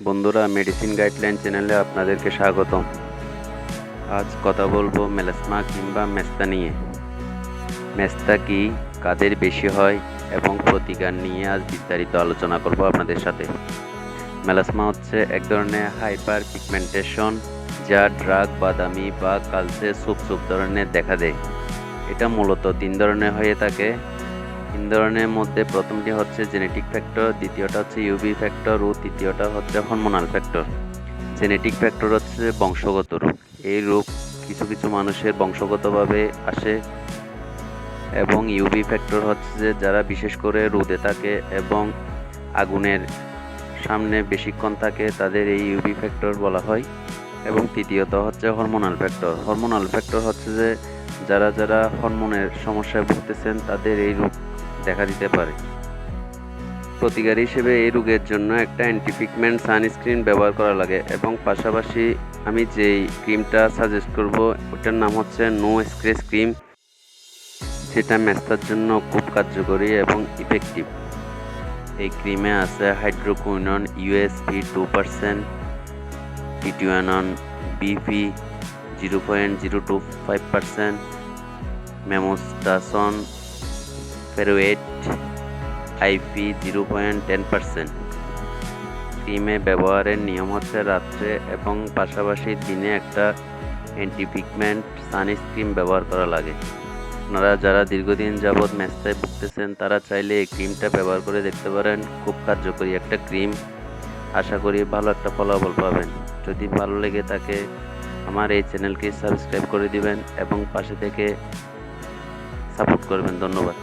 বন্ধুরা, medicine guideline চ্যানেলে আপনাদেরকে স্বাগতম। আজ কথা বলবো মেলাসমা কিংবা মেস্তা নিয়ে। মেস্তা কি, কাদের বেশি হয় এবং প্রতিকার নিয়ে আজ বিস্তারিত আলোচনা করব আপনাদের সাথে। মেলাসমা হচ্ছে এক ধরনের হাইপার পিগমেন্টেশন, যা ড্রাগ বাদামি বা কালচে সুপ ধরনের দেখা দেয়। এটা মূলত 3 ধরনের হয়ে থাকে। 3 ধরনের মধ্যে প্রথমটি হচ্ছে জেনেটিক ফ্যাক্টর, দ্বিতীয়টা হচ্ছে ইউভি ফ্যাক্টর ও তৃতীয়টা হচ্ছে হরমোনাল ফ্যাক্টর। জেনেটিক ফ্যাক্টর হচ্ছে বংশগত রোগ। এই রোগ কিছু কিছু মানুষের বংশগতভাবে আসে। এবং ইউভি ফ্যাক্টর হচ্ছে যে যারা বিশেষ করে রোদে থাকে এবং আগুনের সামনে বেশিক্ষণ থাকে তাদের এই ইউভি ফ্যাক্টর বলা হয়। এবং তৃতীয়ত হচ্ছে হরমোনাল ফ্যাক্টর। হরমোনাল ফ্যাক্টর হচ্ছে যে যারা হরমোনের সমস্যায় ভুগতেছেন তাদের এই রোগ দেখা দিতে পারে। প্রতিকার হিসেবে এই রোগের জন্য একটা অ্যান্টিপিগমেন্ট সানস্ক্রিন ব্যবহার করা লাগে এবং পাশাপাশি আমি যেই ক্রিমটা সাজেস্ট করব ওটার নাম হচ্ছে নো স্ক্র্যাচ ক্রিম, যেটা মেস্তার জন্য খুব কার্যকরী এবং ইফেক্টিভ। এই ক্রিমে আছে হাইড্রোকুইনন ইউএসপি 2%, টিটিওয়ানন বিপি 0.025%, মেমোস্টাসন ফেরোয়েট আইপি 0.10%। ক্রিমে ব্যবহারের নিয়ম হচ্ছে রাত্রে এবং পাশাপাশি দিনে একটা অ্যান্টিপিগমেন্ট সানস্ক্রিন ব্যবহার করা লাগে। আপনারা যারা দীর্ঘদিন যাবৎ মেস্তায় ভুগতেছেন তারা চাইলে এই ক্রিমটা ব্যবহার করে দেখতে পারেন। খুব কার্যকরী একটা ক্রিম, আশা করি ভালো একটা ফলাফল পাবেন। যদি ভালো লেগে থাকে আমার এই চ্যানেলকে সাবস্ক্রাইব করে দিবেন এবং পাশে থেকে সাপোর্ট করবেন। ধন্যবাদ।